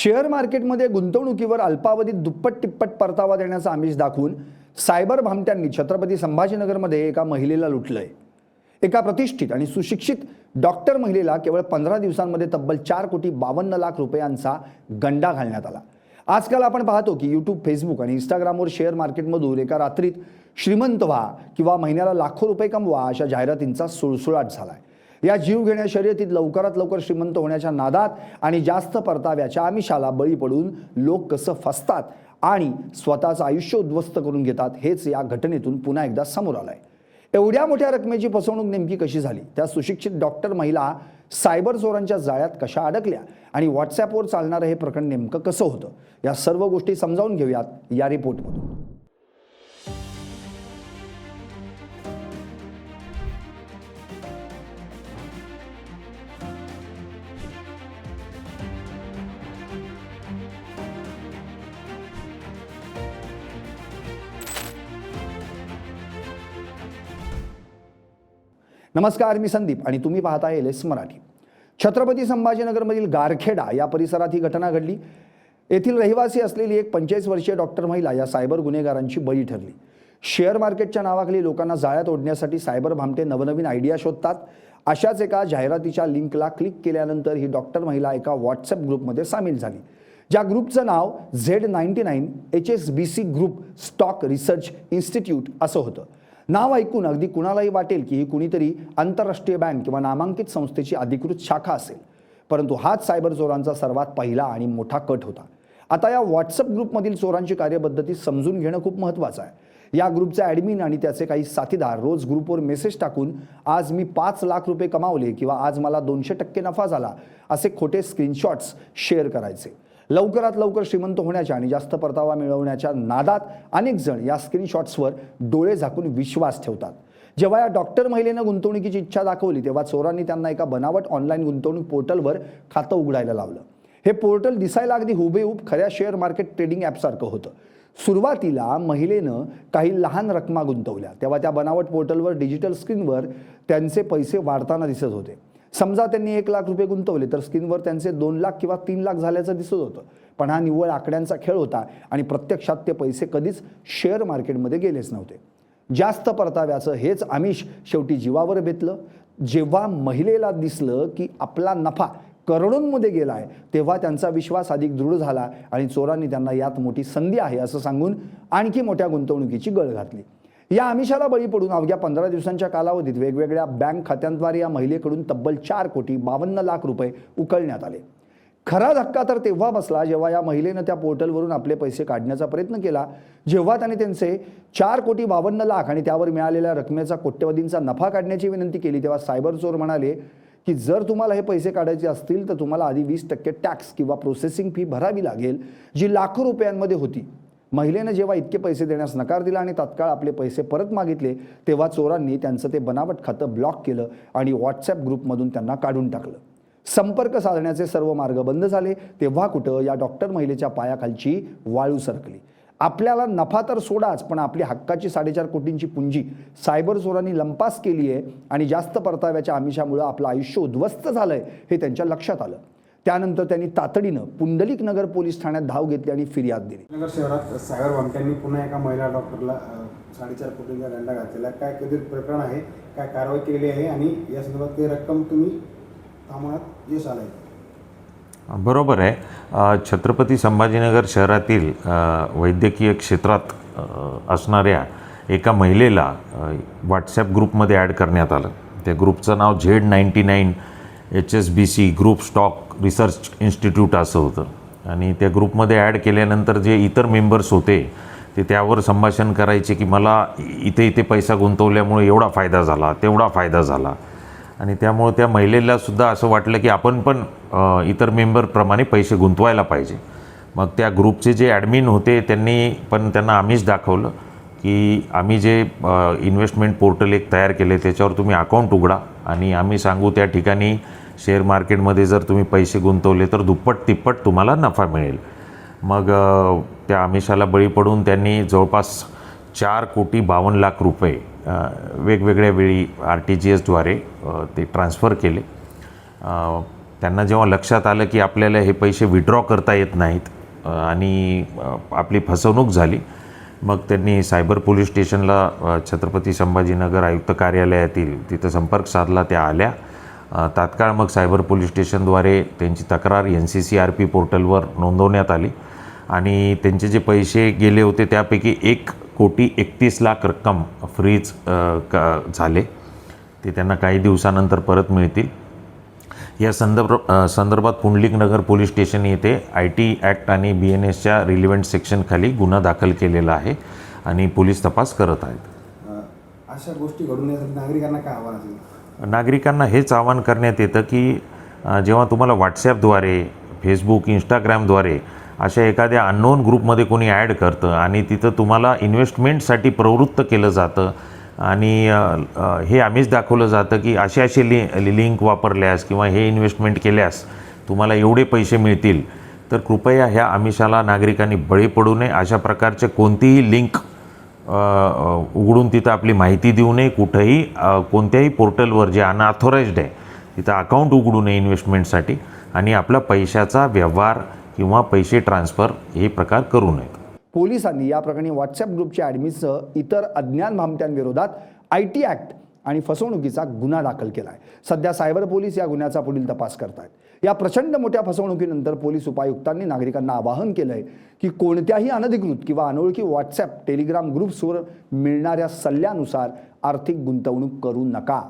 Share मार्केटमध्ये गुंतवणुकीवर अल्पावधीत दुप्पट तिप्पट परतावा देण्याचा आमिष दाखवून सायबर भामट्यांनी छत्रपती संभाजीनगरमध्ये एका महिलेला लुटलंय। एका प्रतिष्ठित आणि सुशिक्षित डॉक्टर महिलेला केवळ 15 दिवसांमध्ये तब्बल 4,52,00,000 रुपयांचा गंडा घालण्यात आला। आजकाल आपण पाहतो की यूट्यूब, फेसबुक आणि इंस्टाग्रामवर शेअर मार्केटमधून एका रात्रीत श्रीमंत व्हा किंवा महिन्याला लाखो रुपये कमवा अशा जाहिरातींचा सुळसुळाट झालाय। या जीवघेण्या शर्यतीत लवकरात लवकर श्रीमंत होण्याच्या नादात आणि जास्त परताव्याच्या आमिषाला बळी पडून लोक कसं फसतात आणि स्वतःचं आयुष्य उद्ध्वस्त करून घेतात हेच या घटनेतून पुन्हा एकदा समोर आलंय। एवढ्या मोठ्या रकमेची फसवणूक नेमकी कशी झाली, त्या सुशिक्षित डॉक्टर महिला सायबर चोरांच्या जाळ्यात कशा अडकल्या आणि व्हॉट्सॲपवर चालणारं हे प्रकरण नेमकं कसं होतं, या सर्व गोष्टी समजावून घेऊयात या रिपोर्टमधून। नमस्कार, मी संदीप आणि तुम्ही पाहताय LS मराठी। छत्रपती संभाजीनगरमधील गारखेडा या परिसरात ही घटना घडली। येथील रहिवासी असलेली एक 45 वर्षीय डॉक्टर महिला या सायबर गुन्हेगारांची बळी ठरली। शेअर मार्केटच्या नावाखाली लोकांना जाळ्यात ओढण्यासाठी सायबर भामटे नवनवीन आयडिया शोधतात। अशाच एका जाहिरातीच्या लिंकला क्लिक केल्यानंतर ही डॉक्टर महिला एका व्हॉट्सॲप ग्रुपमध्ये सामील झाली, ज्या ग्रुपचं नाव Z99 HSBC group stock research institute असं होतं। नाव ऐकून अगदी कुणालाही वाटेल की ही कुणीतरी आंतरराष्ट्रीय बँक किंवा नामांकित संस्थेची अधिकृत शाखा असेल, परंतु हाच सायबर चोरांचा सर्वात पहिला आणि मोठा कट होता। आता या व्हॉट्सअप ग्रुपमधील चोरांची कार्यपद्धती समजून घेणं खूप महत्त्वाचं आहे। या ग्रुपचे ॲडमिन आणि त्याचे काही साथीदार रोज ग्रुपवर मेसेज टाकून आज मी 5 लाख रुपये कमावले किंवा आज मला 200% नफा झाला असे खोटे स्क्रीनशॉट्स शेअर करायचे। लवकरात लवकर श्रीमंत होण्याच्या आणि जास्त परतावा मिळवण्याच्या नादात अनेक जण या स्क्रीनशॉट्सवर डोळे झाकून विश्वास ठेवतात। जेव्हा या डॉक्टर महिलेनं गुंतवणुकीची इच्छा दाखवली तेव्हा चोरांनी त्यांना एका बनावट ऑनलाईन गुंतवणूक पोर्टलवर खातं उघडायला लावलं। हे पोर्टल दिसायला अगदी हुबेहूब खऱ्या शेअर मार्केट ट्रेडिंग ॲपसारखं होतं। सुरुवातीला महिलेनं काही लहान रकमा गुंतवल्या तेव्हा त्या बनावट पोर्टलवर डिजिटल स्क्रीनवर त्यांचे पैसे वाढताना दिसत होते। समजा त्यांनी 1 लाख रुपये गुंतवले तर स्क्रीनवर त्यांचे 2 लाख किंवा 3 लाख झाल्याचं दिसत होतं, पण हा निव्वळ आकड्यांचा खेळ होता आणि प्रत्यक्षात ते पैसे कधीच शेअर मार्केटमध्ये गेलेच नव्हते। जास्त परताव्याचं हेच आमिष शेवटी जीवावर बेतलं। जेव्हा महिलेला दिसलं की आपला नफा करोडोंमध्ये गेलाय तेव्हा त्यांचा विश्वास अधिक दृढ झाला आणि चोरांनी त्यांना यात मोठी संधी आहे असं सांगून आणखी मोठ्या गुंतवणुकीची गळ घातली। या आमिषाला बळी पडून अवघ्या 15 दिवसांच्या कालावधीत वेगवेगळ्या बँक खात्यांद्वारे या महिलेकडून तब्बल 4,52,00,000 रुपये उकळण्यात आले। खरा धक्का तर तेव्हा बसला जेव्हा या महिलेनं त्या पोर्टलवरून आपले पैसे काढण्याचा प्रयत्न केला। जेव्हा त्याने त्यांचे 4,52,00,000 आणि त्यावर मिळालेल्या रकमेचा कोट्यवधींचा नफा काढण्याची विनंती केली तेव्हा सायबर चोर म्हणाले की जर तुम्हाला हे पैसे काढायचे असतील तर तुम्हाला आधी 20% टॅक्स किंवा प्रोसेसिंग फी भरावी लागेल, जी लाखो रुपयांमध्ये होती। महिलेनं जेव्हा इतके पैसे देण्यास नकार दिला आणि तात्काळ आपले पैसे परत मागितले तेव्हा चोरांनी त्यांचं ते बनावट खातं ब्लॉक केलं आणि व्हॉट्सॲप ग्रुपमधून त्यांना काढून टाकलं। संपर्क साधण्याचे सर्व मार्ग बंद झाले तेव्हा कुठं या डॉक्टर महिलेच्या पायाखालची वाळू सरकली। आपल्याला नफा तर सोडाच, पण आपली हक्काची 4.5 कोटींची पुंजी सायबर चोरांनी लंपास केली आहे आणि जास्त परताव्याच्या आमिषामुळे आपलं आयुष्य उद्ध्वस्त झालंय हे त्यांच्या लक्षात आलं। त्यानंतर त्यांनी तातडीनं पुंडलिक नगर पोलीस ठाण्यात धाव घेतली आणि फिर्याद दिली। नगर शहरात सायबर भामट्यांनी पुन्हा एका महिला डॉक्टरला 4.5 कोटींचा दंड घातलेला, काय कधी प्रकरण आहे, काय कारवाई केली आहे आणि या संदर्भात काही रक्कम तुम्ही थांबवण्यात यश आलंय? बरोबर आहे। छत्रपती संभाजीनगर शहरातील वैद्यकीय क्षेत्रात असणाऱ्या एका महिलेला व्हॉट्सॲप ग्रुपमध्ये ॲड करण्यात आलं। त्या ग्रुपचं नाव Z99 HSBC group stock research institute असं होतं आणि त्या ग्रुपमध्ये ॲड केल्यानंतर जे इतर मेंबर्स होते ते त्यावर संभाषण करायचे की मला इथे पैसा गुंतवल्यामुळे एवढा फायदा झाला, तेवढा फायदा झाला आणि त्यामुळे त्या महिलेलासुद्धा असं वाटलं की आपण पण इतर मेंबरप्रमाणे पैसे गुंतवायला पाहिजे। मग त्या ग्रुपचे जे ॲडमिन होते त्यांनी पण त्यांना आमिष दाखवलं की आम्ही जे इन्व्हेस्टमेंट पोर्टल एक तयार केले त्याच्यावर तुम्ही अकाउंट उघडा आणि आम्ही सांगू त्या ठिकाणी शेअर मार्केटमध्ये जर तुम्ही पैसे गुंतवले तर दुप्पट तिप्पट तुम्हाला नफा मिळेल। मग त्या आमिषाला बळी पडून त्यांनी जवळपास 4,52,00,000 रुपये वेगवेगळ्या वेळी RTGSद्वारे ते ट्रान्सफर केले। त्यांना जेव्हा लक्षात आलं की आपल्याला हे पैसे विड्रॉ करता येत नाहीत आणि आपली फसवणूक झाली, मग त्यांनी सायबर पोलीस स्टेशनला छत्रपती संभाजीनगर आयुक्त कार्यालयातील तिथं संपर्क साधला. त्या आल्या. तात्काळ मग सायबर पोलीस स्टेशनद्वारे त्यांची तक्रार NCCRP पोर्टलवर नोंदवण्यात आली आणि त्यांचे जे पैसे गेले होते त्यापैकी 1,31,00,000 रक्कम फ्रीज झाले. ते त्यांना काही दिवसानंतर परत मिळतील. या संदर्भात पुंडलिकनगर पोलीस स्टेशन येथे IT ॲक्ट आणि BNSच्या रिलिव्हंट सेक्शनखाली गुन्हा दाखल केलेला आहे आणि पोलीस तपास करत आहेत. अशा गोष्टी घडून येण्यासाठी नागरिकांना काय आव्हान असेल? नागरिकांना हेच आवाहन करण्यात येतं की जेव्हा तुम्हाला व्हॉट्सॲपद्वारे, फेसबुक, इंस्टाग्रामद्वारे अशा एखाद्या अननोन ग्रुपमध्ये कोणी ॲड करतं आणि तिथं तुम्हाला इन्व्हेस्टमेंटसाठी प्रवृत्त केलं जातं आणि हे आम्हीच दाखवलं जातं की असे लिंक वापरल्यास किंवा हे इन्व्हेस्टमेंट केल्यास तुम्हाला एवढे पैसे मिळतील, तर कृपया ह्या आमिषाला नागरिकांनी बळी पडू नये. अशा प्रकारचे कोणतीही लिंक उघडून तिथं आपली माहिती देऊ नये. कुठंही कोणत्याही पोर्टलवर जे अनऑथोराइज्ड आहे तिथं अकाउंट उघडू नये इन्व्हेस्टमेंटसाठी आणि आपला पैशाचा व्यवहार किंवा पैसे ट्रान्सफर हे प्रकार करू नयेत. पोलिसांनी या प्रकरणी व्हॉट्सॲप ग्रुपच्या ॲडमिनसह इतर अज्ञान भामट्यांविरोधात IT ॲक्ट आणि फसवणुकीचा गुन्हा दाखल केला आहे. सध्या सायबर पोलीस या गुन्ह्याचा पुढील तपास करत आहेत. या प्रचंड मोठ्या फसवणुकीनंतर पोलीस उपायुक्तांनी नागरिकांना आवाहन केलं आहे की कोणत्याही अनधिकृत किंवा अनोळखी व्हॉट्सॲप, टेलिग्राम ग्रुप्सवर मिळणाऱ्या सल्ल्यानुसार आर्थिक गुंतवणूक करू नका.